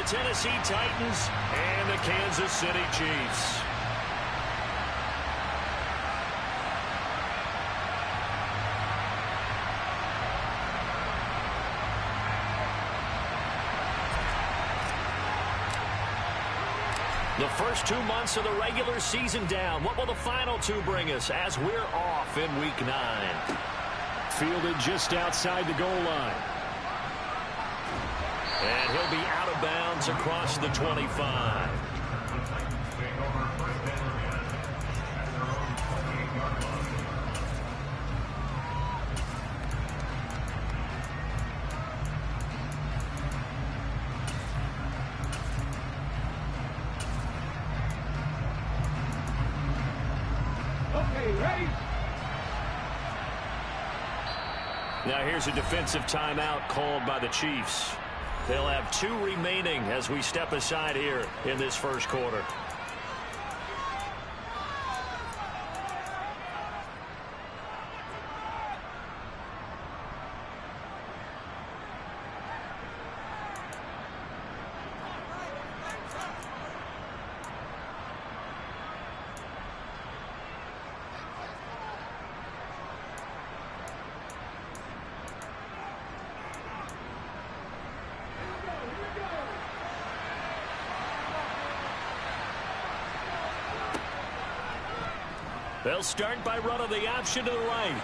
Tennessee Titans and the Kansas City Chiefs. The first 2 months of the regular season down. What will the final two bring us as we're off in Week 9? Fielded just outside the goal line. And he'll be out of bounds across the 25. Now here's a defensive timeout called by the Chiefs. They'll have 2 remaining as we step aside here in this first quarter. They'll start by running the option to the right.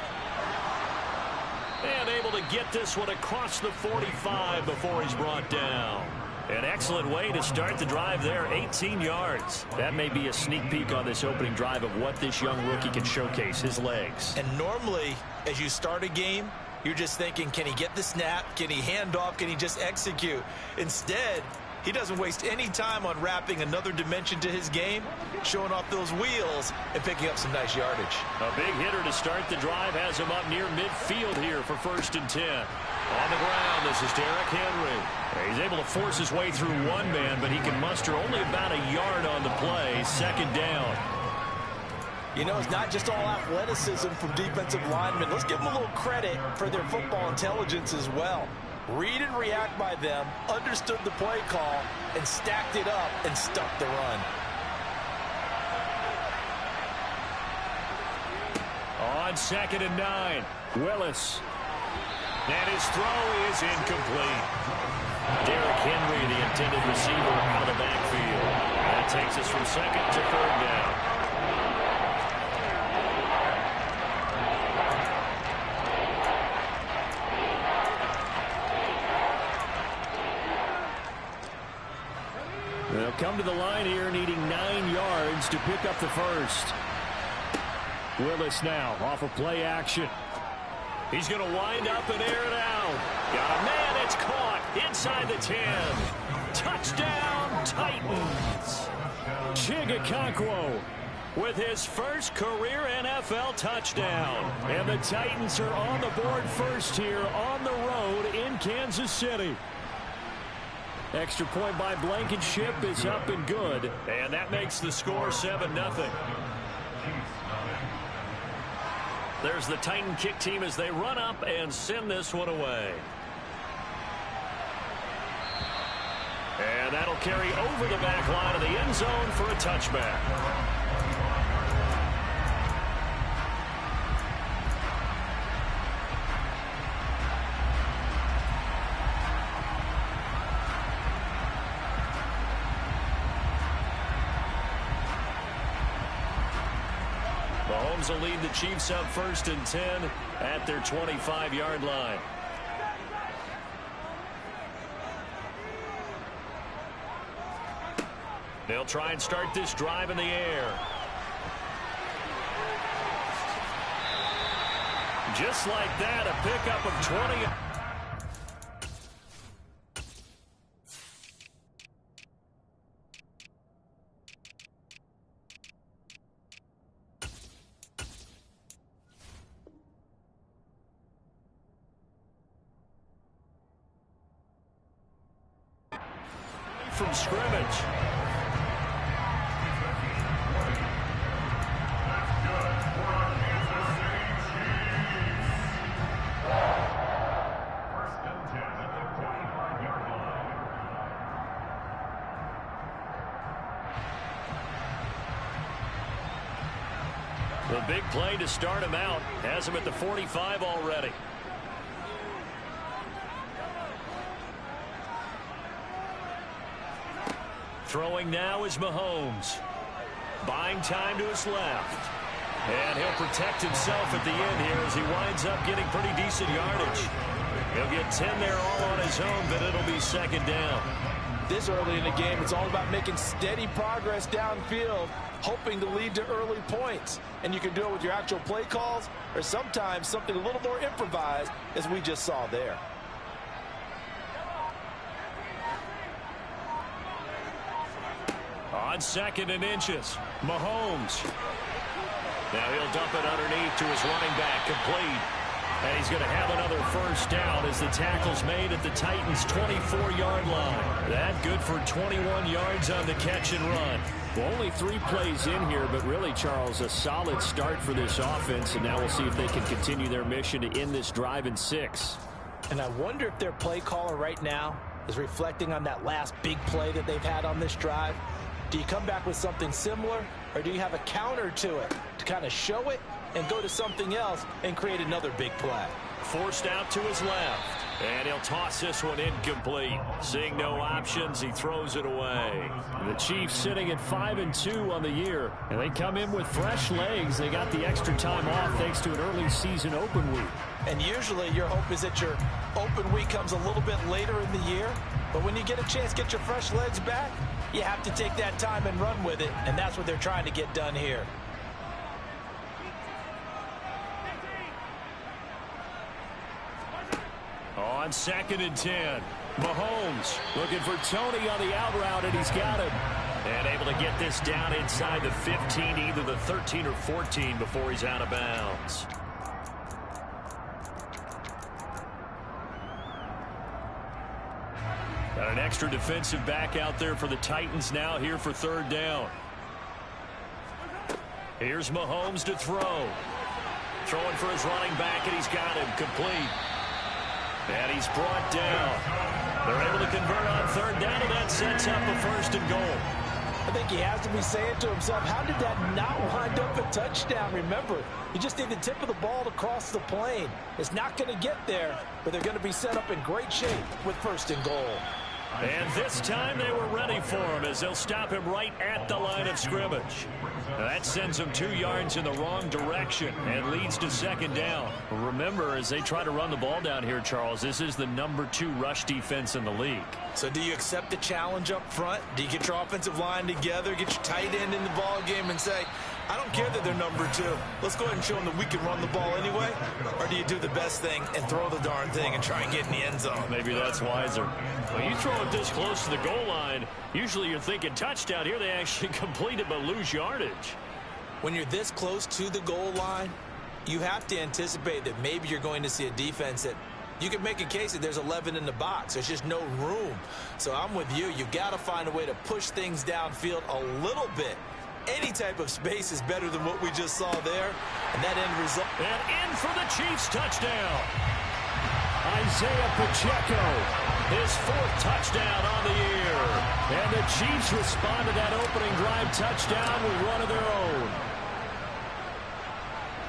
And able to get this one across the 45 before he's brought down. An excellent way to start the drive there, 18 yards. That may be a sneak peek on this opening drive of what this young rookie can showcase, his legs. And normally, as you start a game, you're just thinking, can he get the snap? Can he hand off? Can he just execute? Instead, he doesn't waste any time on wrapping another dimension to his game, showing off those wheels, and picking up some nice yardage. A big hitter to start the drive has him up near midfield here for 1st and 10. On the ground, this is Derrick Henry. He's able to force his way through one man, but he can muster only about a yard on the play. 2nd down. You know, it's not just all athleticism from defensive linemen. Let's give them a little credit for their football intelligence as well. Read and react by them, understood the play call, and stacked it up and stuck the run. On 2nd and 9, Willis. And his throw is incomplete. Derrick Henry, the intended receiver, out of the backfield. That takes us from 2nd to 3rd down. They'll come to the line here needing 9 yards to pick up the first. Willis now off of play action. He's going to wind up and air it out. Got a man, it's caught inside the 10. Touchdown, Titans. Chigakonkwo with his first career NFL touchdown. And the Titans are on the board first here on the road in Kansas City. Extra point by Blankenship is up and good. And that makes the score 7-0. There's the Titan kick team as they run up and send this one away. And that'll carry over the back line of the end zone for a touchback. Mahomes will lead the Chiefs up 1st and 10 at their 25-yard line. They'll try and start this drive in the air. Just like that, a pickup of 20. From scrimmage. The big play to start him out. Has him at the 45 already. Throwing now is Mahomes. Buying time to his left. And he'll protect himself at the end here as he winds up getting pretty decent yardage. He'll get 10 there all on his own, but it'll be second down. This early in the game, it's all about making steady progress downfield, hoping to lead to early points. And you can do it with your actual play calls or sometimes something a little more improvised, as we just saw there. On 2nd and inches, Mahomes. Now he'll dump it underneath to his running back, complete. And he's going to have another first down as the tackle's made at the Titans' 24-yard line. That good for 21 yards on the catch and run. Well, only 3 plays in here, but really, Charles, a solid start for this offense. And now we'll see if they can continue their mission to end this drive in 6. And I wonder if their play caller right now is reflecting on that last big play that they've had on this drive. Do you come back with something similar, or do you have a counter to it to kind of show it and go to something else and create another big play? Forced out to his left, and he'll toss this one incomplete. Seeing no options, he throws it away. The Chiefs sitting at 5-2 on the year, and they come in with fresh legs. They got the extra time off thanks to an early season open week. And usually your hope is that your open week comes a little bit later in the year, but when you get a chance to get your fresh legs back, you have to take that time and run with it, and that's what they're trying to get done here. On 2nd and 10, Mahomes looking for Tony on the out route, and he's got him. And able to get this down inside the 15, either the 13 or 14 before he's out of bounds. Got an extra defensive back out there for the Titans now here for 3rd down. Here's Mahomes to throw. Throwing for his running back, and he's got him complete. And he's brought down. They're able to convert on 3rd down, and that sets up a 1st and goal. I think he has to be saying to himself, how did that not wind up a touchdown? Remember, you just need the tip of the ball to cross the plane. It's not going to get there, but they're going to be set up in great shape with 1st and goal. And this time they were ready for him as they'll stop him right at the line of scrimmage. Now that sends him 2 yards in the wrong direction and leads to 2nd down. Remember, as they try to run the ball down here, Charles, this is the number 2 rush defense in the league. So do you accept the challenge up front? Do you get your offensive line together, get your tight end in the ball game and say, I don't care that they're number 2. Let's go ahead and show them that we can run the ball anyway? Or do you do the best thing and throw the darn thing and try and get in the end zone? Maybe that's wiser. When you throw it this close to the goal line, usually you're thinking touchdown. Here they actually complete it but lose yardage. When you're this close to the goal line, you have to anticipate that maybe you're going to see a defense that you can make a case that there's 11 in the box. There's just no room. So I'm with you. You've got to find a way to push things downfield a little bit. Any type of space is better than what we just saw there. And that end result. And in for the Chiefs touchdown. Isaiah Pacheco, his 4th touchdown on the year. And the Chiefs respond to that opening drive touchdown with one of their own.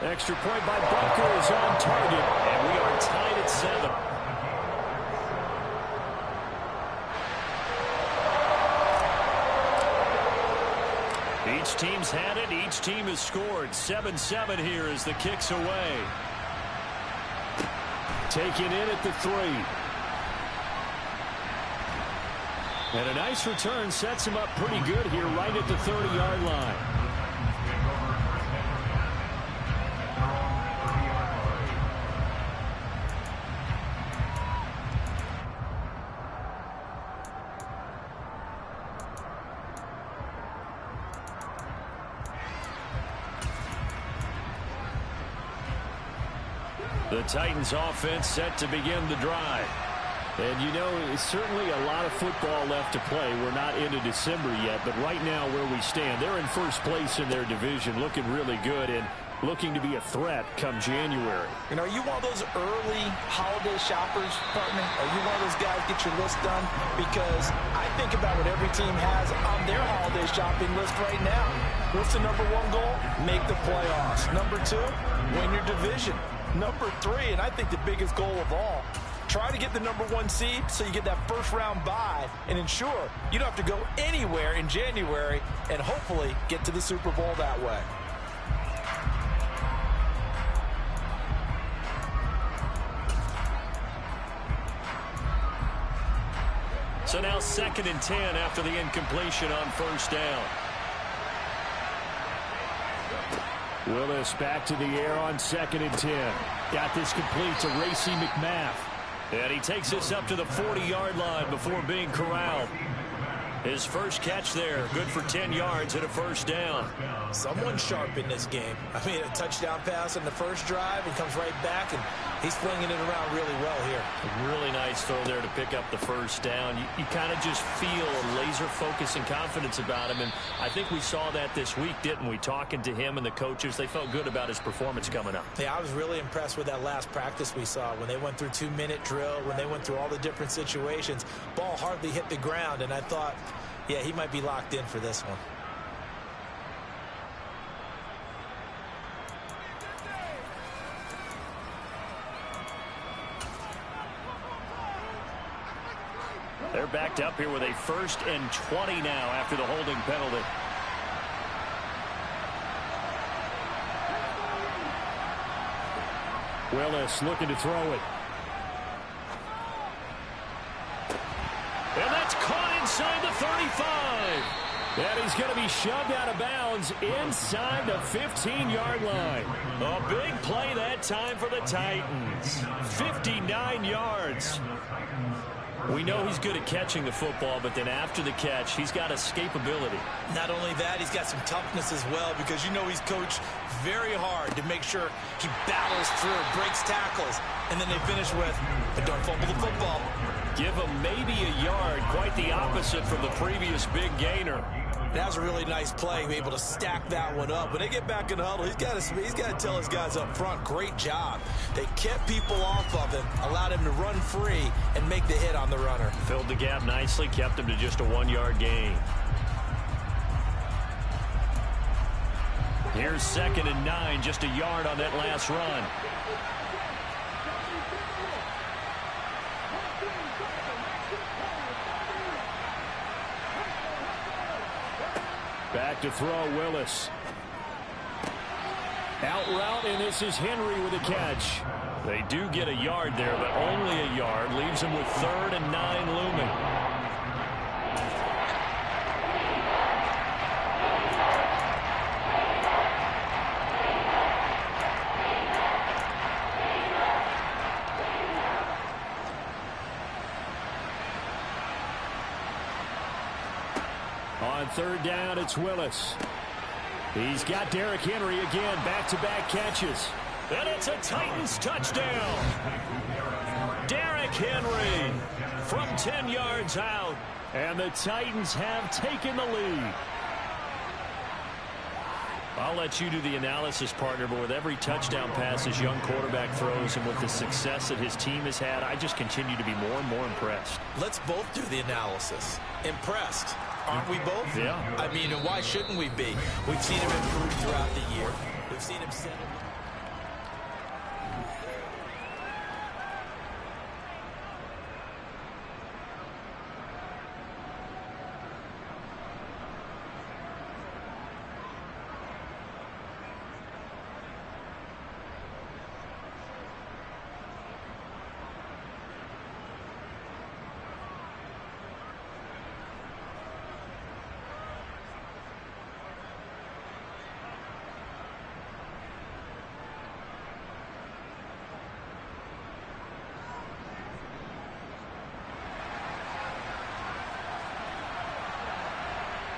Extra point by Bunker is on target, and we are tied at 7. Each team's had it. Each team has scored. 7-7 here as the kick's away. Taken in at the 3. And a nice return sets him up pretty good here right at the 30-yard line. The Titans offense set to begin the drive. And you know, it's certainly a lot of football left to play. We're not into December yet, but right now where we stand, they're in first place in their division, looking really good. And looking to be a threat come January. You know, are you one of those early holiday shoppers, partner? Are you one of those guys get your list done? Because I think about what every team has on their holiday shopping list right now. What's the number one goal? Make the playoffs. Number two, win your division. Number three, and I think the biggest goal of all, try to get the number one seed so you get that first round bye and ensure you don't have to go anywhere in January and hopefully get to the Super Bowl that way. So now 2nd and 10 after the incompletion on first down. Willis back to the air on 2nd and 10. Got this complete to Racey McMath. And he takes this up to the 40-yard line before being corralled. His first catch there, good for 10 yards and a first down. Someone sharp in this game. I mean, a touchdown pass on the first drive and comes right back, and he's flinging it around really well here. A really nice throw there to pick up the first down. You kind of just feel a laser focus and confidence about him, and I think we saw that this week, didn't we? Talking to him and the coaches, they felt good about his performance coming up. Yeah, I was really impressed with that last practice we saw when they went through 2-minute drill, when they went through all the different situations. Ball hardly hit the ground, and I thought, yeah, he might be locked in for this one. They're backed up here with a 1st and 20 now after the holding penalty. Willis looking to throw it. And that's caught inside the 35. And he's going to be shoved out of bounds inside the 15-yard line. A big play that time for the Titans. 59 yards. We know he's good at catching the football, but then after the catch, he's got escapability. Not only that, he's got some toughness as well, because you know he's coached very hard to make sure he battles through, breaks tackles, and then they finish with, but don't fumble the football. Give him maybe a yard, quite the opposite from the previous big gainer. That was a really nice play, able to stack that one up. When they get back in the huddle, he's got to tell his guys up front, great job. They kept people off of him, allowed him to run free and make the hit on the runner. Filled the gap nicely, kept him to just a 1-yard gain. Here's 2nd and 9, just a yard on that last run. Back to throw, Willis. Out route, and this is Henry with a catch. They do get a yard there, but only a yard. Leaves them with 3rd and 9 looming. On 3rd down, it's Willis. He's got Derrick Henry again, back-to-back catches. And it's a Titans touchdown. Derrick Henry from 10 yards out. And the Titans have taken the lead. I'll let you do the analysis, partner, but with every touchdown pass his young quarterback throws and with the success that his team has had, I just continue to be more and more impressed. Let's both do the analysis. Impressed. Aren't we both? Yeah. I mean, and why shouldn't we be? We've seen him improve throughout the year. We've seen him settle.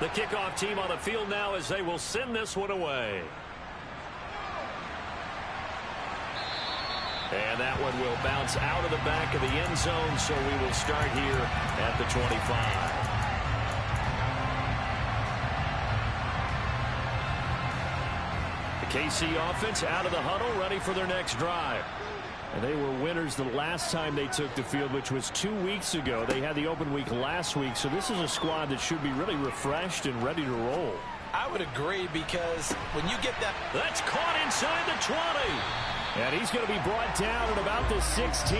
The kickoff team on the field now as they will send this one away. And that one will bounce out of the back of the end zone, so we will start here at the 25. KC offense out of the huddle, ready for their next drive. And they were winners the last time they took the field, which was 2 weeks ago. They had the open week last week, so this is a squad that should be really refreshed and ready to roll. I would agree, because when you get that... That's caught inside the 20. And he's going to be brought down at about the 16.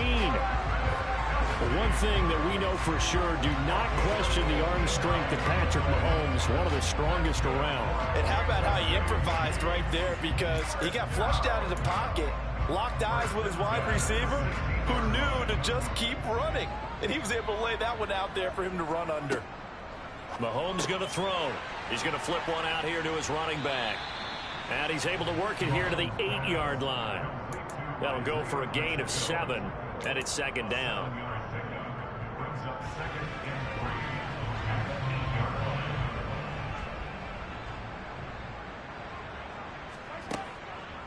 But one thing that we know for sure, do not question the arm strength of Patrick Mahomes, one of the strongest around. And how about how he improvised right there, because he got flushed out of the pocket, locked eyes with his wide receiver, who knew to just keep running. And he was able to lay that one out there for him to run under. Mahomes going to throw. He's going to flip one out here to his running back. And he's able to work it here to the 8-yard line. That'll go for a gain of 7, and it's second down.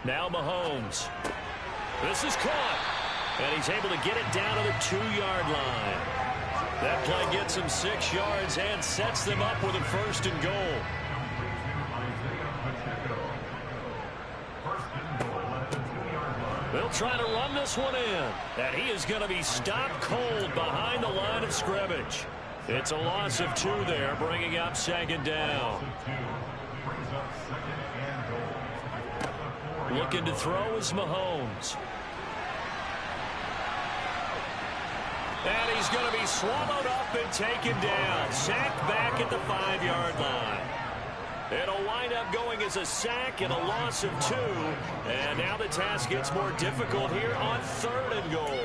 Now Mahomes. This is caught. And he's able to get it down to the 2-yard line. That play gets him 6 yards and sets them up with a 1st and goal. They'll try to run this one in. And he is going to be stopped cold behind the line of scrimmage. It's a loss of 2 there, bringing up second down. Looking to throw is Mahomes. And he's going to be swallowed up and taken down. Sacked back at the 5-yard line. It'll wind up going as a sack and a loss of 2. And now the task gets more difficult here on 3rd and goal.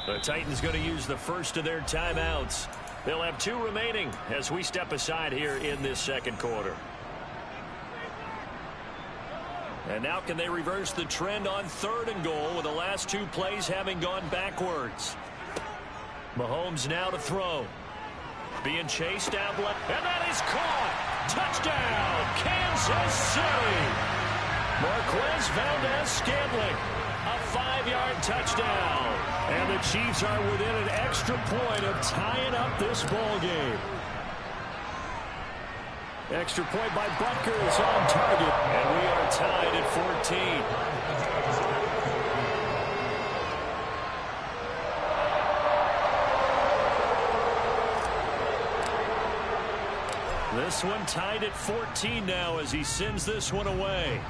The Titans going to use the first of their timeouts. They'll have 2 remaining as we step aside here in this second quarter. And now can they reverse the trend on 3rd and goal with the last 2 plays having gone backwards? Mahomes now to throw. Being chased out left. And that is caught. Touchdown, Kansas City. Marquez Valdez-Scantling. A 5-yard touchdown. And the Chiefs are within an extra point of tying up this ball game. Extra point by Butker is on target. And we are tied at 14. This one tied at 14 now as he sends this one away.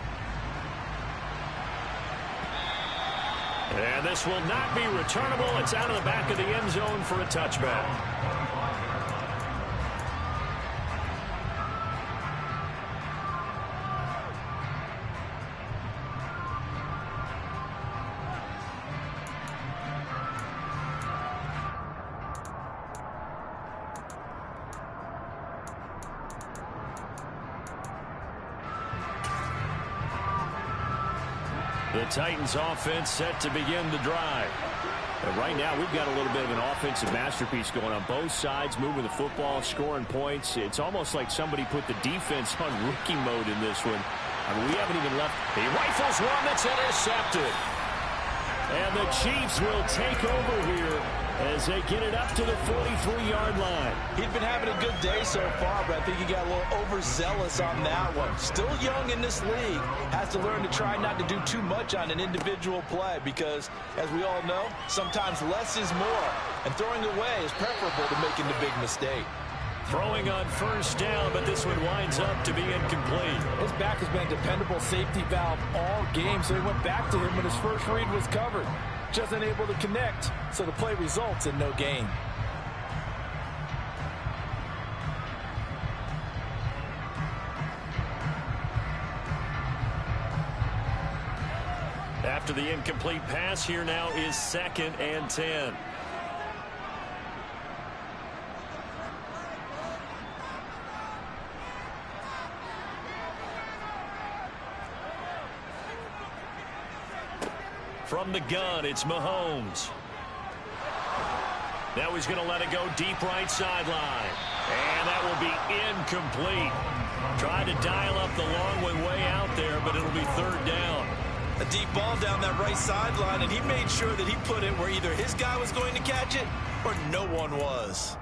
And this will not be returnable. It's out of the back of the end zone for a touchback. The Titans offense set to begin the drive. And right now we've got a little bit of an offensive masterpiece going on both sides, moving the football, scoring points. It's almost like somebody put the defense on rookie mode in this one. I mean, we haven't even left. He rifles one that's intercepted. And the Chiefs will take over here as they get it up to the 43-yard line. He'd been having a good day so far, but I think he got a little overzealous on that one. Still young in this league. Has to learn to try not to do too much on an individual play because, as we all know, sometimes less is more. And throwing away is preferable to making the big mistake. Throwing on 1st down, but this one winds up to be incomplete. His back has been a dependable safety valve all game, so he went back to him when his first read was covered. Just unable to connect, so the play results in no gain. After the incomplete pass, here now is 2nd and 10. From the gun, it's Mahomes. Now he's going to let it go deep right sideline. And that will be incomplete. Tried to dial up the long one way out there, but it'll be third down. A deep ball down that right sideline, and he made sure that he put it where either his guy was going to catch it or no one was.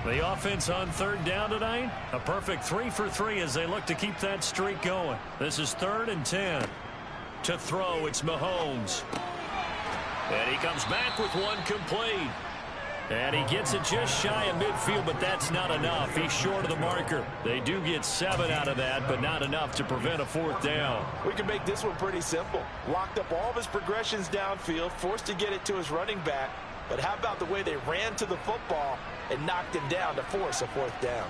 The offense on third down tonight, a perfect 3 for 3 as they look to keep that streak going. This is 3rd and 10. To throw, it's Mahomes. And he comes back with one complete. And he gets it just shy of midfield, but that's not enough. He's short of the marker. They do get 7 out of that, but not enough to prevent a 4th down. We can make this one pretty simple. Locked up all of his progressions downfield, forced to get it to his running back. But how about the way they ran to the football and knocked him down to force a 4th down?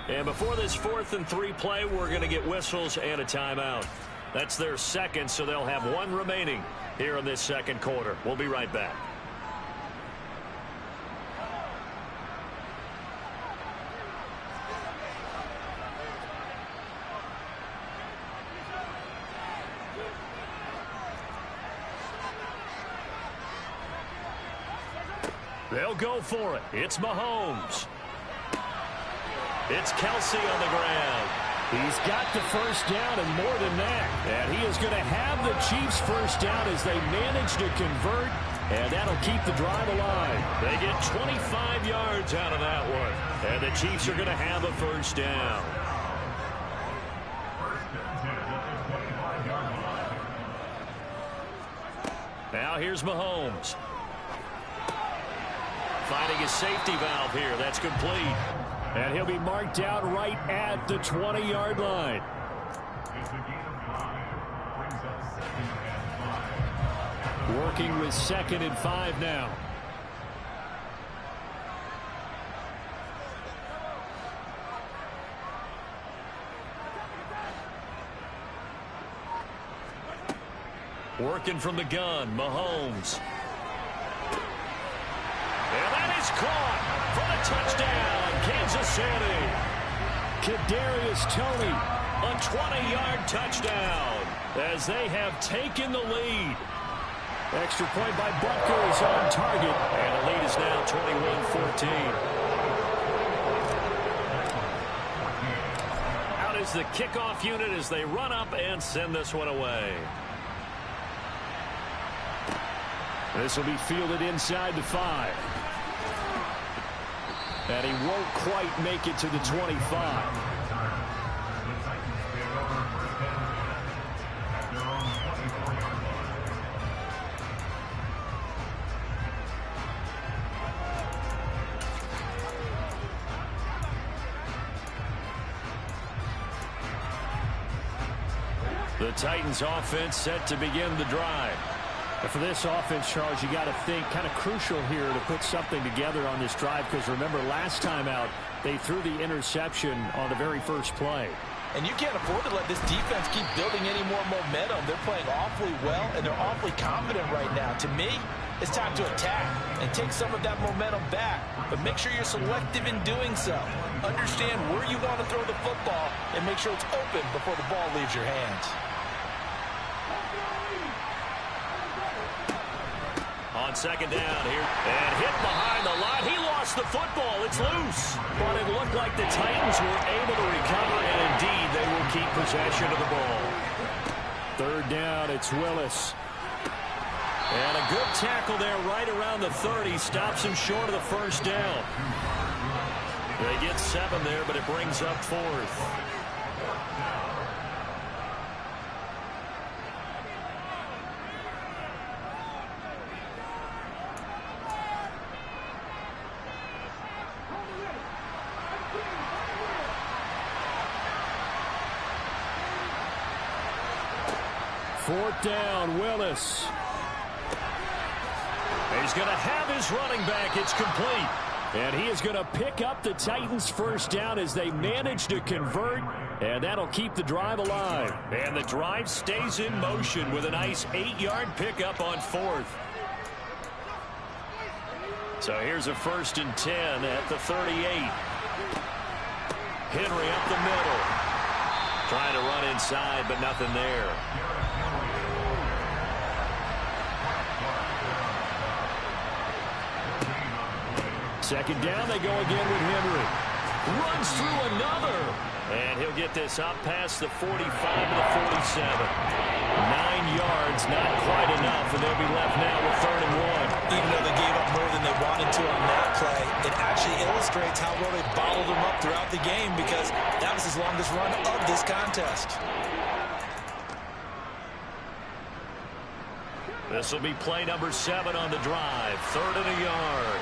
And before this 4th and 3 play, we're going to get whistles and a timeout. That's their second, so they'll have one remaining here in this second quarter. We'll be right back. They'll go for it. It's Mahomes. It's Kelsey on the ground. He's got the first down and more than that. And he is going to have the Chiefs' first down as they manage to convert, and that'll keep the drive alive. They get 25 yards out of that one. And the Chiefs are going to have a first down. Now here's Mahomes. Finding his safety valve here. That's complete. And he'll be marked out right at the 20-yard line. Working with 2nd and 5 now. Working from the gun, Mahomes. And that is caught for the touchdown, Kansas City. Kadarius Toney, A 20-yard touchdown as they have taken the lead. extra point by Butker is on target. And the lead is now 21-14. Out is the kickoff unit as they run up and send this one away. This will be fielded inside the 5. And he won't quite make it to the 25. The Titans offense set to begin the drive. And for this offense, Charles, you got to think kind of crucial here to put something together on this drive, because remember last time out they threw the interception on the very first play. And you can't afford to let this defense keep building any more momentum. They're playing awfully well, and they're awfully confident right now. To me, it's time to attack and take some of that momentum back. But make sure you're selective in doing so. Understand where you want to throw the football and make sure it's open before the ball leaves your hands. On second down here, and hit behind the line. He lost the football. It's loose. But it looked like the Titans were able to recover, and indeed they will keep possession of the ball. Third down, it's Willis. And a good tackle there right around the 30. Stops him short of the first down. They get 7 there, but it brings up 4th. Fourth down, Willis. He's going to have his running back. It's complete. And he is going to pick up the Titans' first down as they manage to convert, and that'll keep the drive alive. And the drive stays in motion with a nice 8-yard pickup on 4th. So here's a 1st and 10 at the 38. Henry up the middle. Trying to run inside, but nothing there. Second down, they go again with Henry. Runs through another. And he'll get this up past the 45 to the 47. 9 yards, not quite enough, and they'll be left now with 3rd and 1. Even though they gave up more than they wanted to on that play, it actually illustrates how well they bottled them up throughout the game, because that was his longest run of this contest. This will be play number 7 on the drive. 3rd and a yard.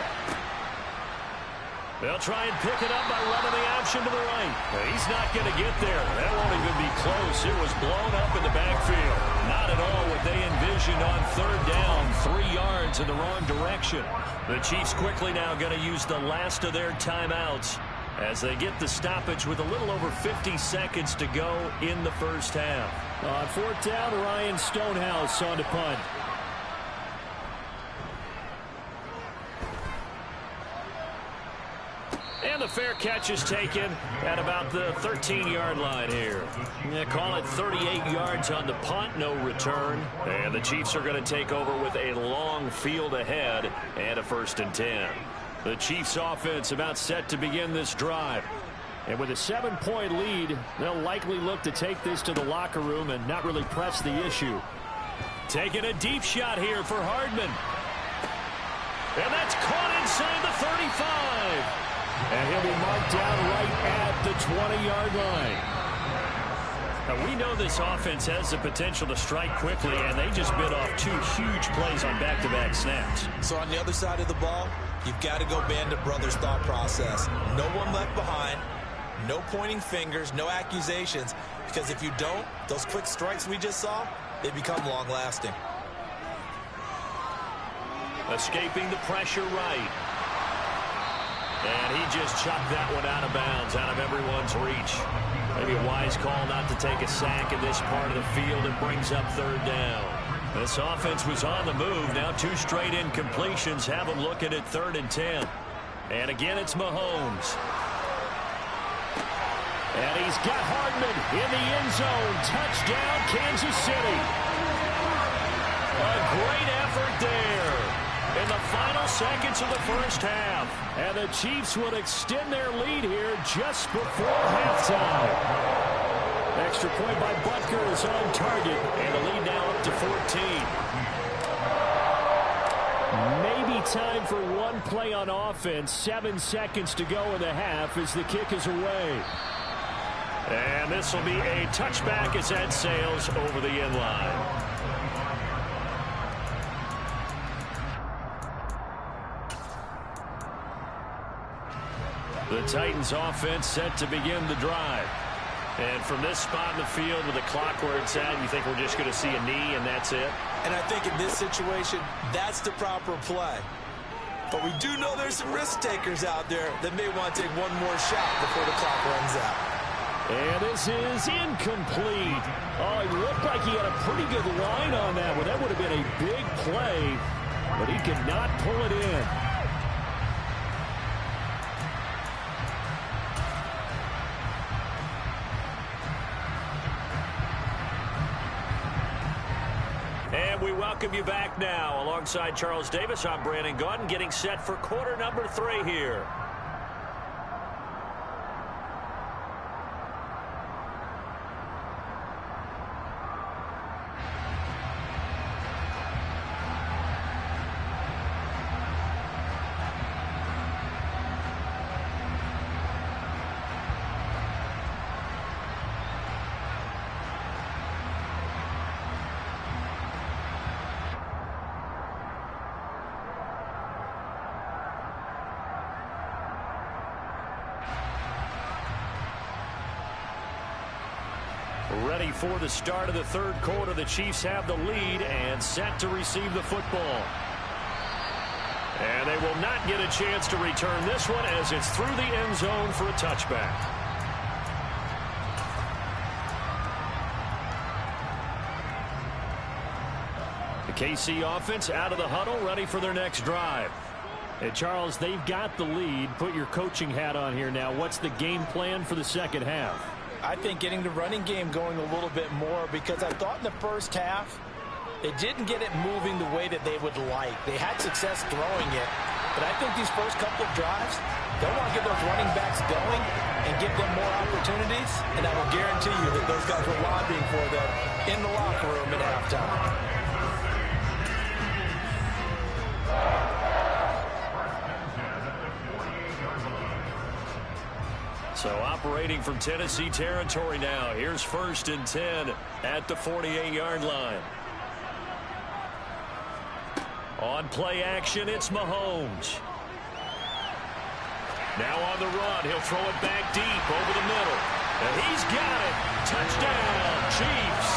They'll try and pick it up by running the option to the right. He's not going to get there. That won't even be close. It was blown up in the backfield. Not at all what they envisioned on 3rd down. 3 yards in the wrong direction. The Chiefs quickly now going to use the last of their timeouts as they get the stoppage with a little over 50 seconds to go in the first half. On 4th down, Ryan Stonehouse on to punt. And the fair catch is taken at about the 13-yard line here. Yeah, call it 38 yards on the punt, no return. And the Chiefs are going to take over with a long field ahead and a 1st and 10. The Chiefs offense about set to begin this drive. And with a 7-point lead, they'll likely look to take this to the locker room and not really press the issue. Taking a deep shot here for Hardman. And that's caught inside the 35. And he'll be marked down right at the 20-yard line. Now, we know this offense has the potential to strike quickly, and they just bit off 2 huge plays on back-to-back snaps. So on the other side of the ball, you've got to go Bandit Brothers' thought process. No one left behind, no pointing fingers, no accusations, because if you don't, those quick strikes we just saw, they become long-lasting. Escaping the pressure right. And he just chucked that one out of bounds, out of everyone's reach. Maybe a wise call not to take a sack in this part of the field. It brings up 3rd down. This offense was on the move. Now 2 straight incompletions have them looking at 3rd and 10. And again, it's Mahomes. And he's got Hardman in the end zone. Touchdown, Kansas City. A great effort there in the final seconds of the first half. And the Chiefs will extend their lead here just before halftime. Extra point by Butker is on target. And the lead now up to 14. Maybe time for one play on offense. 7 seconds to go in the half as the kick is away. And this will be a touchback as that sails over the end line. The Titans offense set to begin the drive. And from this spot in the field with the clock where it's at, you think we're just going to see a knee and that's it? And I think in this situation, that's the proper play. But we do know there's some risk takers out there that may want to take one more shot before the clock runs out. And this is incomplete. Oh, it looked like he had a pretty good line on that one. That would have been a big play, but he could not pull it in. And we welcome you back now. Alongside Charles Davis, I'm Brandon Gaudin, getting set for quarter number 3 here. Ready for the start of the third quarter. The Chiefs have the lead and set to receive the football. And they will not get a chance to return this one as it's through the end zone for a touchback. The KC offense out of the huddle, ready for their next drive. And Charles, they've got the lead. Put your coaching hat on here now. What's the game plan for the second half? I think getting the running game going a little bit more, because I thought in the first half they didn't get it moving the way that they would like. They had success throwing it, but I think these first couple of drives, they'll want to get those running backs going and give them more opportunities, and I will guarantee you that those guys were lobbying for them in the locker room at halftime. So operating from Tennessee territory now. Here's 1st and 10 at the 48-yard line. On play action, it's Mahomes. Now on the run, he'll throw it back deep over the middle. And he's got it. Touchdown, Chiefs.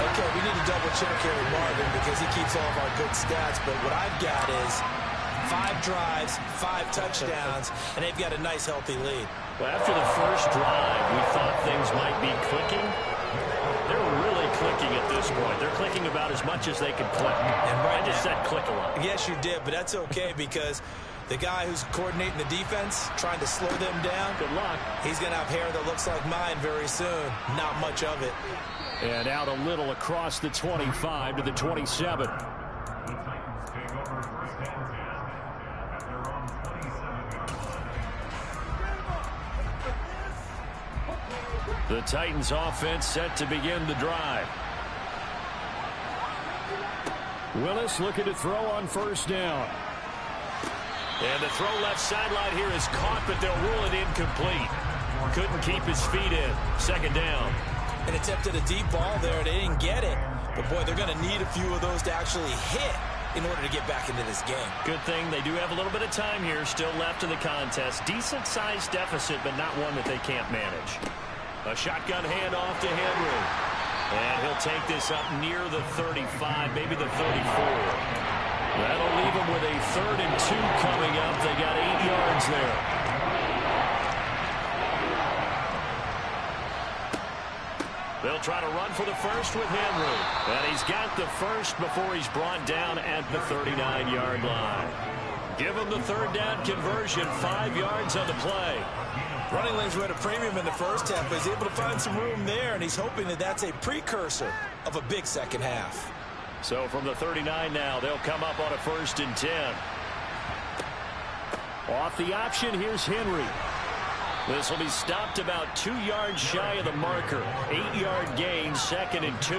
Okay, we need to double check here with Marvin because he keeps all of our good stats, but what I've got is 5 drives, 5 touchdowns, and they've got a nice, healthy lead. Well, after the first drive, we thought things might be clicking. They're really clicking at this point. They're clicking about as much as they can click. And I just said click a lot. Yes, you did, but that's okay because the guy who's coordinating the defense, trying to slow them down, good luck. He's going to have hair that looks like mine very soon. Not much of it. And out a little across the 25 to the 27. The Titans offense set to begin the drive. Willis looking to throw on 1st down. And the throw left sideline here is caught, but they'll rule it incomplete. Couldn't keep his feet in. 2nd down. And attempted a deep ball there. They didn't get it. But, boy, they're going to need a few of those to actually hit in order to get back into this game. Good thing they do have a little bit of time here still left in the contest. Decent-sized deficit, but not one that they can't manage. A shotgun handoff to Henry. And he'll take this up near the 35, maybe the 34. That'll leave them with a 3rd and 2 coming up. They got 8 yards there. They'll try to run for the first with Henry. And he's got the first before he's brought down at the 39-yard line. Give him the 3rd down conversion, 5 yards on the play. Running lanes were at a premium in the first half, but he's able to find some room there, and he's hoping that that's a precursor of a big second half. So from the 39 now, they'll come up on a 1st and 10. Off the option, here's Henry. This will be stopped about 2 yards shy of the marker. 8-yard gain, 2nd and 2.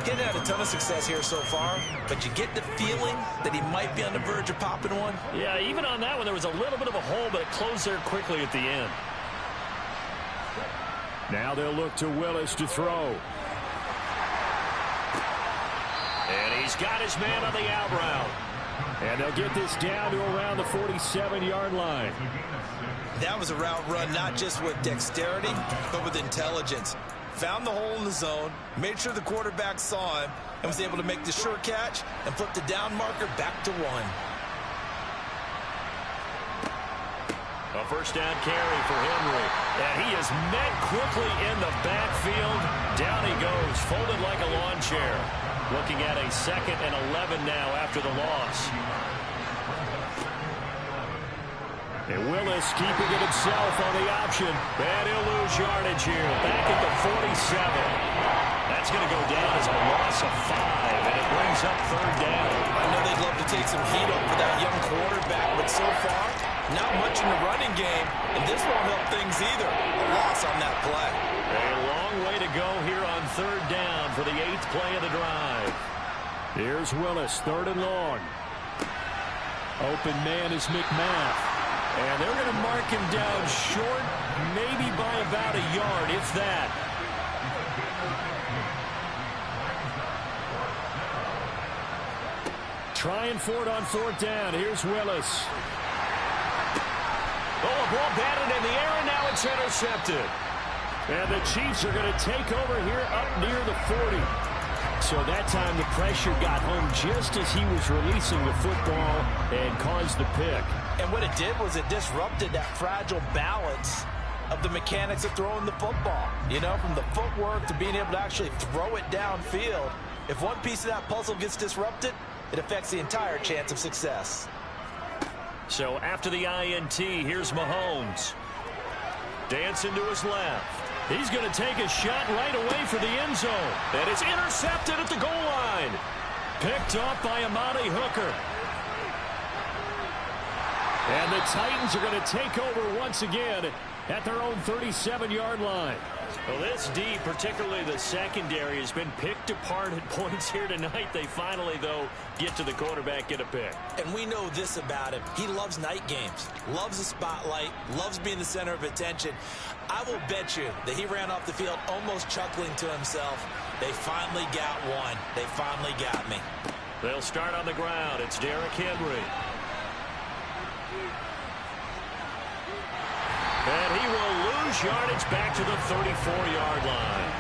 He hasn't had a ton of success here so far, but you get the feeling that he might be on the verge of popping one. Yeah, even on that one, there was a little bit of a hole, but it closed there quickly at the end. Now they'll look to Willis to throw. And he's got his man on the out route. And they'll get this down to around the 47-yard line. That was a route run not just with dexterity, but with intelligence. Found the hole in the zone, made sure the quarterback saw him, and was able to make the sure catch and flip the down marker back to 1. A 1st down carry for Henry. And he is met quickly in the backfield. Down he goes, folded like a lawn chair. Looking at a 2nd and 11 now after the loss. And Willis keeping it himself on the option. And he'll lose yardage here. Back at the 47. That's going to go down as a loss of 5. And it brings up 3rd down. I know they'd love to take some heat off for that young quarterback, but so far, not much in the running game. And this won't help things either. A loss on that play. A long way to go here on 3rd down for the 8th play of the drive. Here's Willis, 3rd and long. Open man is McMath. And they're going to mark him down short, maybe by about a yard, if that. Trying for it on 4th down. Here's Willis. Oh, a ball batted in the air, and now it's intercepted. And the Chiefs are going to take over here up near the 40. So that time the pressure got home just as he was releasing the football and caused the pick. And what it did was it disrupted that fragile balance of the mechanics of throwing the football. You know, from the footwork to being able to actually throw it downfield. If one piece of that puzzle gets disrupted, it affects the entire chance of success. So after the INT, here's Mahomes. Dancing to his left. He's going to take a shot right away for the end zone. And it's intercepted at the goal line. Picked off by Amani Hooker. And the Titans are going to take over once again at their own 37-yard line. Well, this D, particularly the secondary, has been picked apart at points here tonight. They finally, though, get to the quarterback, get a pick. And we know this about him. He loves night games, loves the spotlight, loves being the center of attention. I will bet you that he ran off the field almost chuckling to himself. They finally got one. They finally got me. They'll start on the ground. It's Derrick Henry. And he will lose yardage back to the 34-yard line.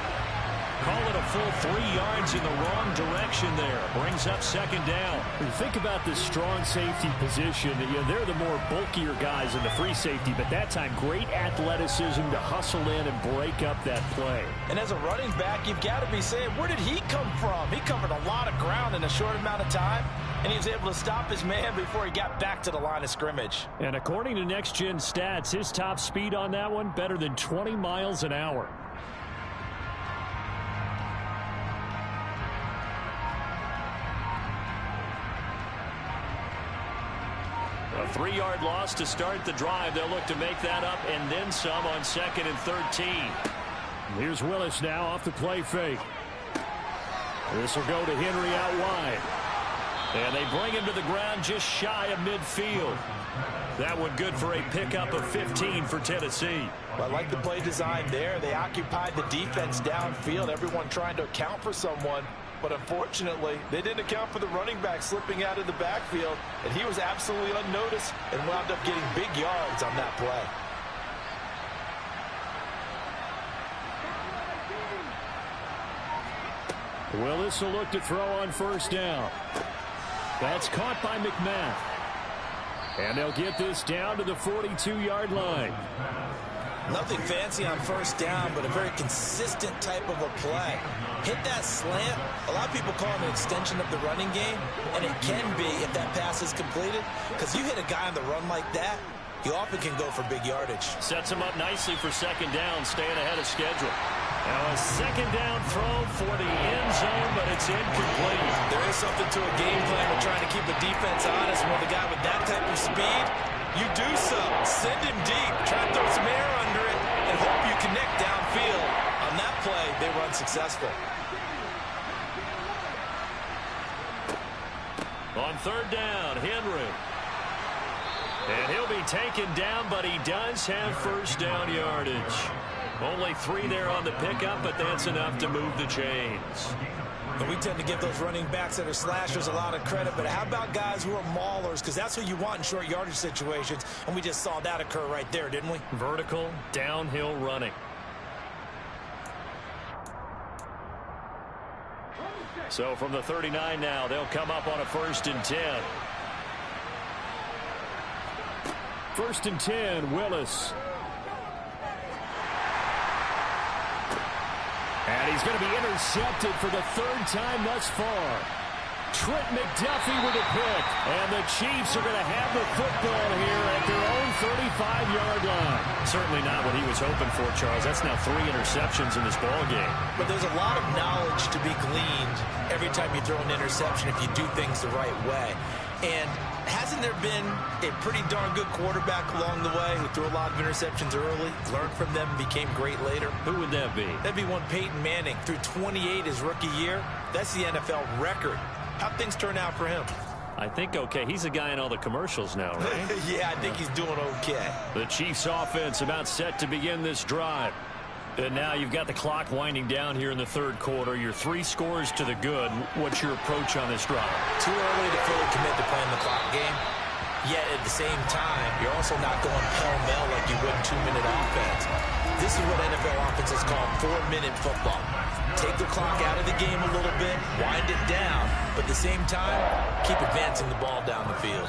Call it a full 3 yards in the wrong direction there. Brings up second down. Think about the strong safety position. You know, they're the more bulkier guys in the free safety, but that time great athleticism to hustle in and break up that play. And as a running back, you've got to be saying, where did he come from? He covered a lot of ground in a short amount of time, and he was able to stop his man before he got back to the line of scrimmage. And according to Next Gen Stats, his top speed on that one, better than 20 miles an hour. A 3-yard loss to start the drive. They'll look to make that up and then some on 2nd and 13. Here's Willis now off the play fake. This will go to Henry out wide. And they bring him to the ground just shy of midfield. That one good for a pickup of 15 for Tennessee. Well, I like the play design there. They occupied the defense downfield, everyone trying to account for someone. But unfortunately, they didn't account for the running back slipping out of the backfield, and he was absolutely unnoticed and wound up getting big yards on that play. Willis will look to throw on first down. That's caught by McMath. And they'll get this down to the 42-yard line. Nothing fancy on first down, but a very consistent type of a play. Hit that slant. A lot of people call it an extension of the running game, and it can be if that pass is completed, because you hit a guy on the run like that, you often can go for big yardage. Sets him up nicely for second down, staying ahead of schedule. Now a second down throw for the end zone, but it's incomplete. There is something to a game plan with trying to keep a defense honest. With a guy with that type of speed, you do so. Send him deep. Try to throw some air under it and hope you connect downfield. On that play, they were unsuccessful. On third down, Henry. And he'll be taken down, but he does have first down yardage. Only 3 there on the pickup, but that's enough to move the chains. And we tend to give those running backs that are slashers a lot of credit, but how about guys who are maulers? Because that's what you want in short yardage situations, and we just saw that occur right there, didn't we? Vertical, downhill running. So from the 39 now, they'll come up on a 1st and 10. 1st and 10, Willis. And he's going to be intercepted for the 3rd time thus far. Trent McDuffie with a pick. And the Chiefs are going to have the football here at their own 35-yard line. Certainly not what he was hoping for, Charles. That's now 3 interceptions in this ball game. But there's a lot of knowledge to be gleaned every time you throw an interception if you do things the right way. And hasn't there been a pretty darn good quarterback along the way who threw a lot of interceptions early, learned from them, became great later? Who would that be? That'd be one Peyton Manning. Threw 28 his rookie year. That's the NFL record. How'd things turn out for him? I think okay. He's a guy in all the commercials now, right? Yeah, I think he's doing okay. The Chiefs offense about set to begin this drive. And now you've got the clock winding down here in the 3rd quarter. You're 3 scores to the good. What's your approach on this drive? Too early to fully commit to playing the clock game. Yet at the same time, you're also not going pell-mell like you would in 2-minute offense. This is what NFL offenses call 4-minute football. take the clock out of the game a little bit, wind it down, but at the same time, keep advancing the ball down the field.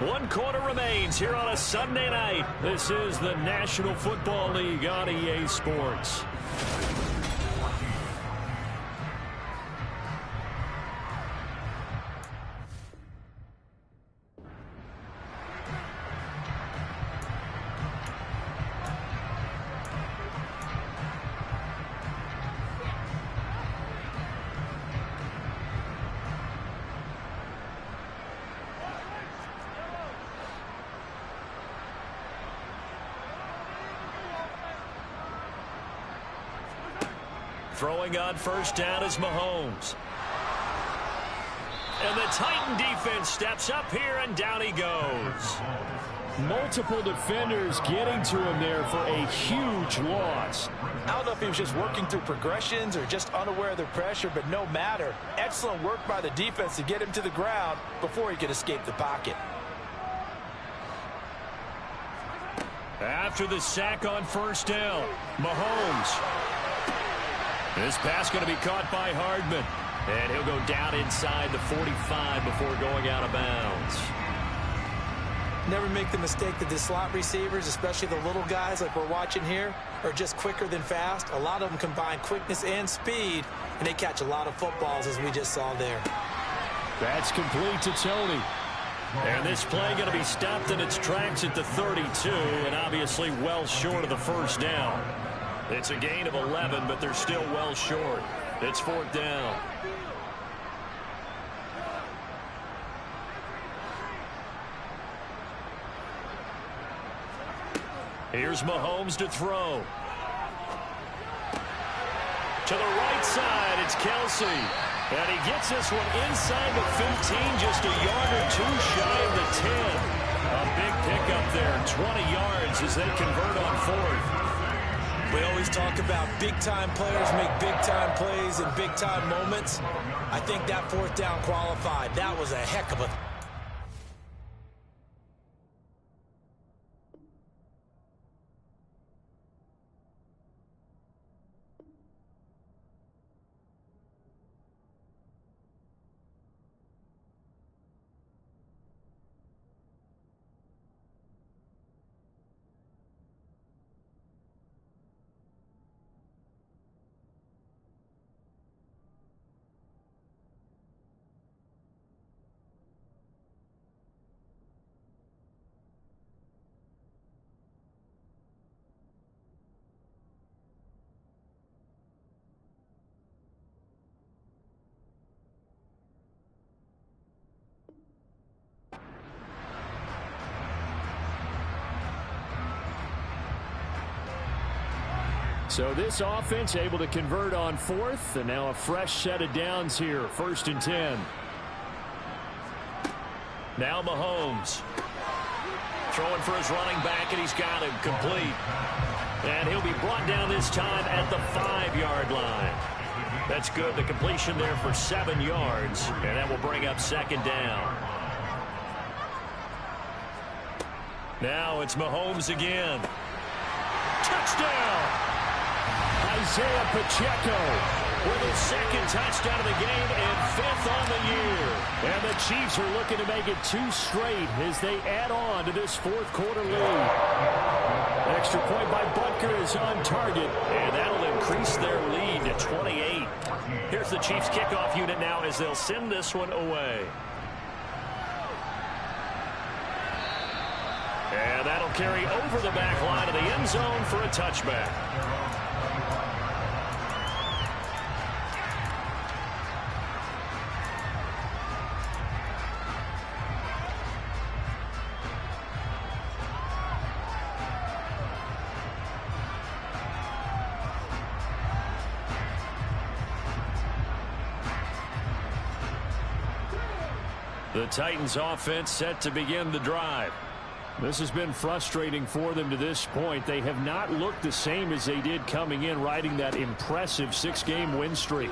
1 quarter remains here on a Sunday night. This is the National Football League on EA Sports. Throwing on first down is Mahomes. And the Titan defense steps up here, and down he goes. Multiple defenders getting to him there for a huge loss. I don't know if he was just working through progressions or just unaware of the pressure, but no matter. Excellent work by the defense to get him to the ground before he could escape the pocket. After the sack on first down, Mahomes. This pass going to be caught by Hardman. And he'll go down inside the 45 before going out of bounds. Never make the mistake that the slot receivers, especially the little guys like we're watching here, are just quicker than fast. A lot of them combine quickness and speed, and they catch a lot of footballs, as we just saw there. That's complete to Tony. And this play going to be stopped in its tracks at the 32, and obviously well short of the first down. It's a gain of 11, but they're still well short. It's 4th down. Here's Mahomes to throw. To the right side, it's Kelsey. And he gets this one inside the 15, just a yard or two shy of the 10. A big pickup there, 20 yards as they convert on 4th. We always talk about big-time players make big-time plays in big-time moments. I think that 4th down qualified. That was a heck of a... So this offense able to convert on 4th, and now a fresh set of downs here, 1st and 10. Now Mahomes. Throwing for his running back, and he's got him complete. And he'll be brought down this time at the 5-yard line. That's good. The completion there for 7 yards, and that will bring up 2nd down. Now it's Mahomes again. Touchdown! Isaiah Pacheco with his 2nd touchdown of the game and 5th on the year. And the Chiefs are looking to make it 2 straight as they add on to this 4th quarter lead. Extra point by Butker is on target, and that'll increase their lead to 28. Here's the Chiefs kickoff unit now as they'll send this one away. And that'll carry over the back line of the end zone for a touchback. The Titans offense set to begin the drive. This has been frustrating for them to this point. They have not looked the same as they did coming in, riding that impressive 6-game win streak.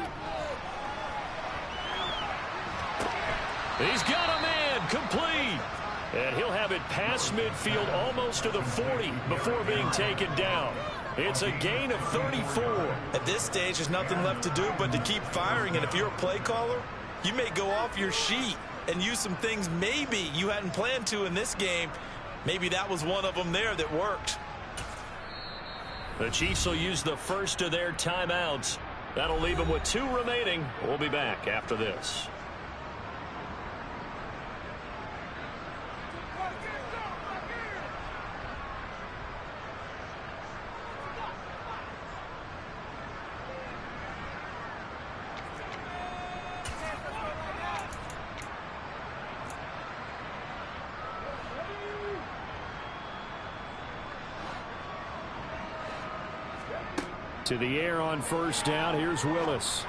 He's got a man complete. And he'll have it past midfield almost to the 40 before being taken down. It's a gain of 34. At this stage, there's nothing left to do but to keep firing. And if you're a play caller, you may go off your sheet and use some things maybe you hadn't planned to in this game. Maybe that was one of them there that worked. The Chiefs will use the first of their timeouts. That'll leave them with 2 remaining. We'll be back after this. To the air on first down. Here's Willis.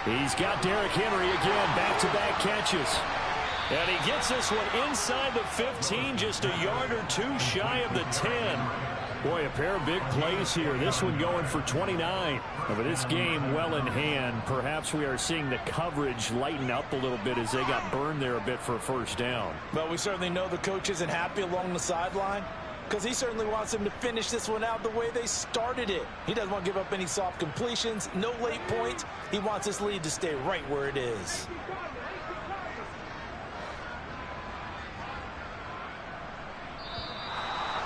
He's got Derrick Henry again. Back-to-back catches. And he gets this one inside the 15, just a yard or 2 shy of the 10. Boy, a pair of big plays here. This one going for 29. But this game well in hand. Perhaps we are seeing the coverage lighten up a little bit as they got burned there a bit for a first down. Well, we certainly know the coach isn't happy along the sideline, because he certainly wants them to finish this one out the way they started it. He doesn't want to give up any soft completions, no late points. He wants this lead to stay right where it is.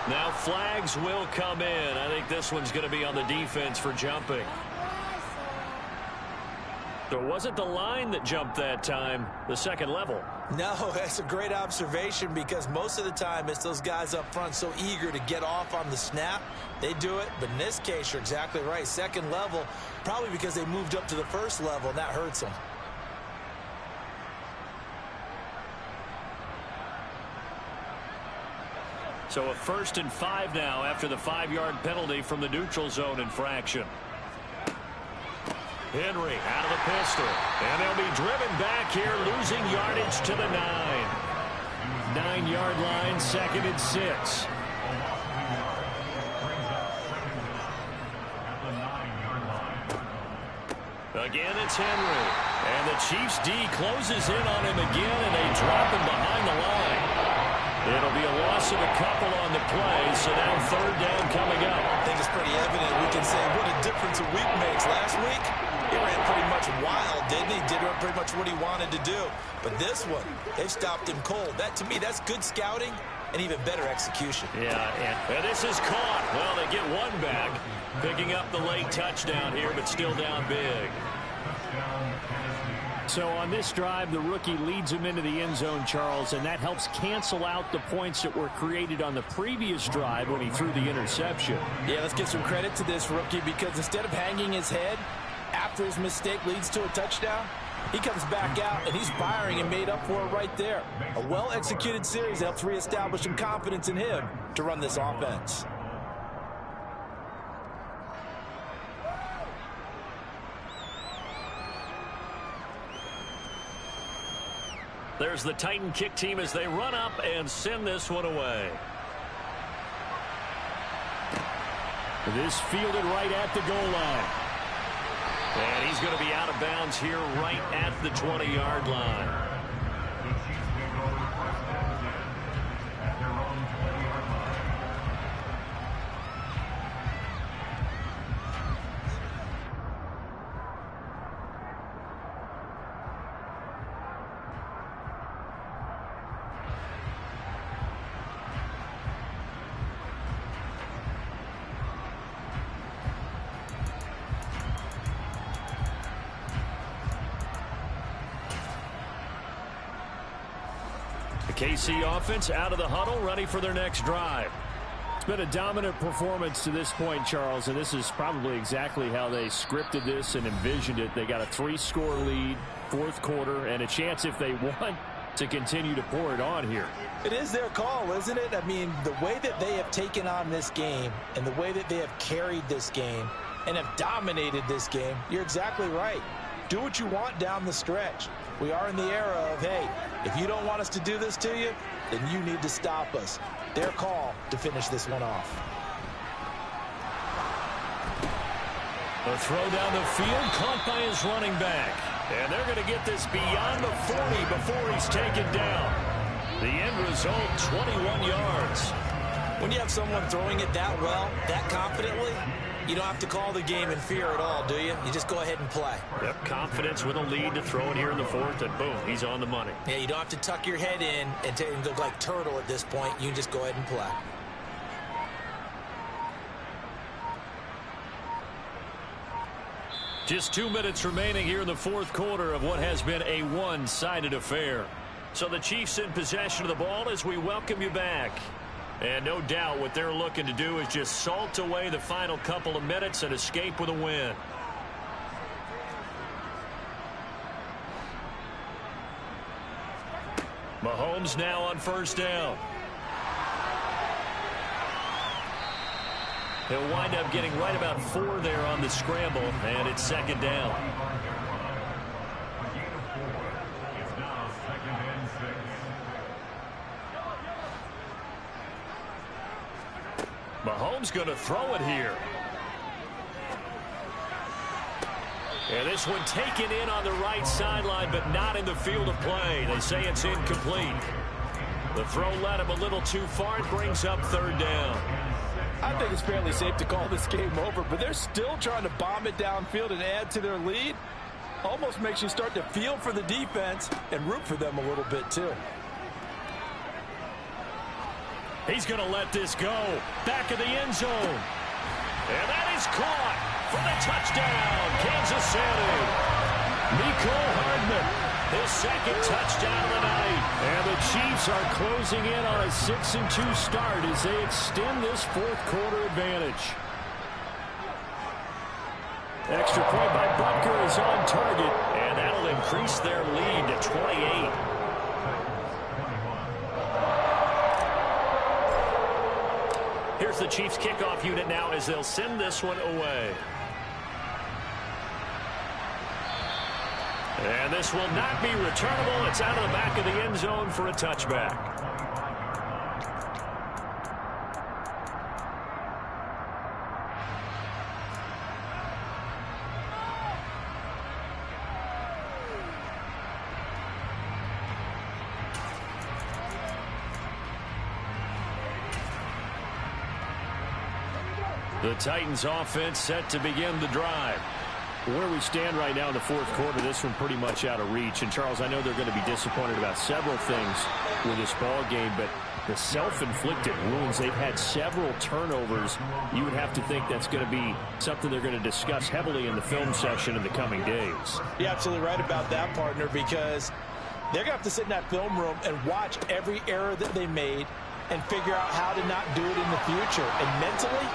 Now flags will come in. I think this one's going to be on the defense for jumping. So it wasn't the line that jumped that time, the second level. No, that's a great observation, because most of the time it's those guys up front so eager to get off on the snap. They do it, but in this case, you're exactly right. Second level, probably because they moved up to the first level, and that hurts them. So a 1st and 5 now after the 5-yard penalty from the neutral zone infraction. Henry out of the pistol. And they'll be driven back here, losing yardage to the 9-yard line, 2nd and 6. Again, it's Henry. And the Chiefs D closes in on him again, and they drop him behind the line. It'll be a loss of a couple on the play, so now 3rd down coming up. I think it's pretty evident. We can say what a difference a week makes. Last week, he ran pretty much wild, didn't he? Did pretty much what he wanted to do. But this one, they've stopped him cold. That, to me, that's good scouting and even better execution. Yeah, and this is caught. Well, they get one back, picking up the late touchdown here, but still down big. So on this drive, the rookie leads him into the end zone, Charles, and that helps cancel out the points that were created on the previous drive when he threw the interception. Yeah, let's give some credit to this rookie, because instead of hanging his head after his mistake leads to a touchdown, he comes back out and he's firing and made up for it right there. A well-executed series helps reestablish some confidence in him to run this offense. There's the Titan kick team as they run up and send this one away. This fielded right at the goal line. And he's going to be out of bounds here right at the 20-yard line. KC offense out of the huddle, ready for their next drive. It's been a dominant performance to this point, Charles, and this is probably exactly how they scripted this and envisioned it. They got a 3-score lead, 4th quarter, and a chance, if they want, to continue to pour it on here. It is their call, isn't it? I mean, the way that they have taken on this game and the way that they have carried this game and have dominated this game, you're exactly right. Do what you want down the stretch. We are in the era of, hey, if you don't want us to do this to you, then you need to stop us. Their call to finish this one off. A throw down the field, caught by his running back. And they're going to get this beyond the 40 before he's taken down. The end result, 21 yards. When you have someone throwing it that well, that confidently, you don't have to call the game in fear at all, do you? You just go ahead and play. Yep, confidence with a lead to throw it here in the fourth, and boom, he's on the money. Yeah, you don't have to tuck your head in and look like turtle at this point. You can just go ahead and play. Just 2 minutes remaining here in the fourth quarter of what has been a one-sided affair. So the Chiefs in possession of the ball as we welcome you back. And no doubt what they're looking to do is just salt away the final couple of minutes and escape with a win. Mahomes now on first down. He'll wind up getting right about 4 there on the scramble, and it's second down. Mahomes going to throw it here. And this one taken in on the right sideline, but not in the field of play. They say it's incomplete. The throw led him a little too far. It brings up third down. I think it's fairly safe to call this game over, but they're still trying to bomb it downfield and add to their lead. Almost makes you start to feel for the defense and root for them a little bit, too. He's going to let this go. Back of the end zone. And that is caught for the touchdown, Kansas City. Mecole Hardman, his second touchdown of the night. And the Chiefs are closing in on a 6-2 start as they extend this fourth quarter advantage. Extra point by Butker is on target. And that'll increase their lead to 28. Here's the Chiefs kickoff unit now as they'll send this one away. And this will not be returnable. It's out of the back of the end zone for a touchback. The Titans offense set to begin the drive. Where we stand right now in the fourth quarter, this one pretty much out of reach. And, Charles, I know they're going to be disappointed about several things with this ball game, but the self-inflicted wounds, they've had several turnovers. You would have to think that's going to be something they're going to discuss heavily in the film session in the coming days. You're absolutely right about that, partner, because they're going to have to sit in that film room and watch every error that they made and figure out how to not do it in the future. And mentally,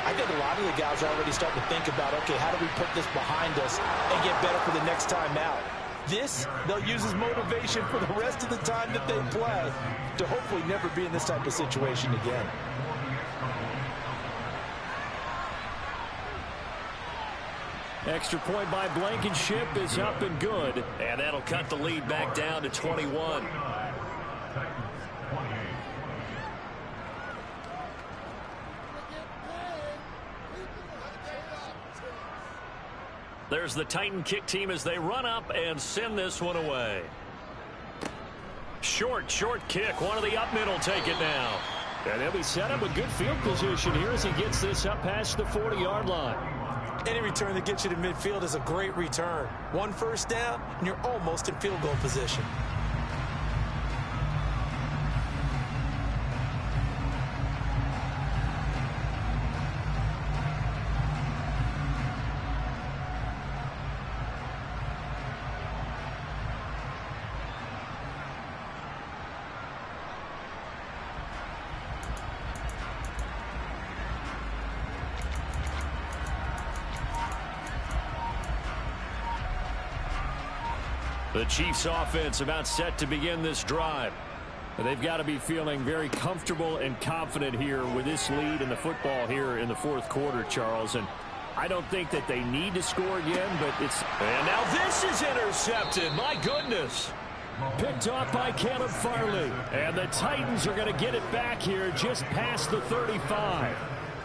I think a lot of the guys are already starting to think about, okay, how do we put this behind us and get better for the next time out? This, they'll use as motivation for the rest of the time that they play to hopefully never be in this type of situation again. Extra point by Blankenship is up and good. And that'll cut the lead back down to 21. There's the Titan kick team as they run up and send this one away. Short kick. One of the up middle take it now. And they'll be set up with good field position here as he gets this up past the 40-yard line. Any return that gets you to midfield is a great return. One first down, and you're almost in field goal position. The Chiefs offense about set to begin this drive. They've got to be feeling very comfortable and confident here with this lead in the football here in the fourth quarter, Charles. And I don't think that they need to score again, but it's... And now this is intercepted. My goodness. Picked off by Caleb Farley. And the Titans are going to get it back here just past the 35.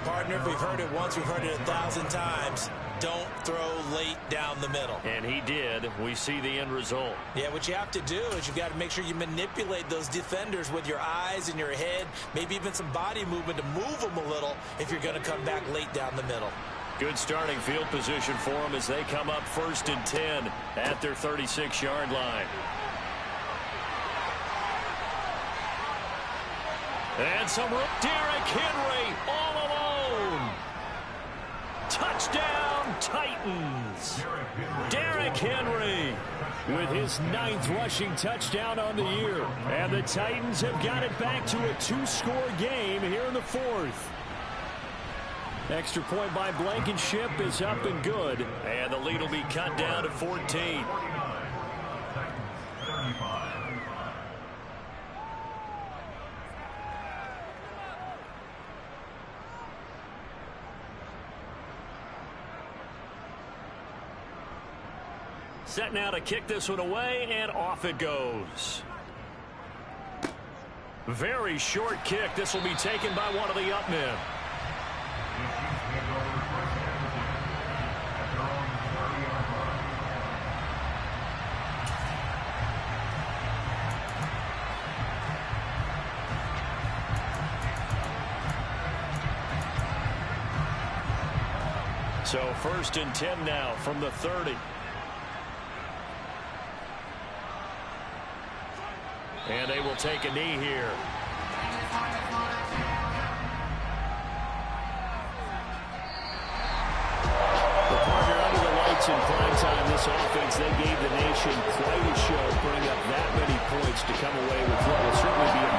Partner, if we've heard it once, we've heard it 1,000 times. don't throw late down the middle. And he did. We see the end result. Yeah, what you have to do is you've got to make sure you manipulate those defenders with your eyes and your head, maybe even some body movement to move them a little if you're going to come back late down the middle. Good starting field position for them as they come up 1st and 10 at their 36-yard line. And some room. Derrick Henry all alone. Touchdown, Titans. Derrick Henry with his 9th rushing touchdown on the year. And the Titans have got it back to a 2-score game here in the 4th. Extra point by Blankenship is up and good. And the lead will be cut down to 14. Set now to kick this one away, and off it goes. Very short kick. This will be taken by one of the up men. So 1st and 10 now from the 30. And they will take a knee here. The partner under the lights in prime time, this offense, they gave the nation quite a show, putting up that many points to come away with what will certainly be a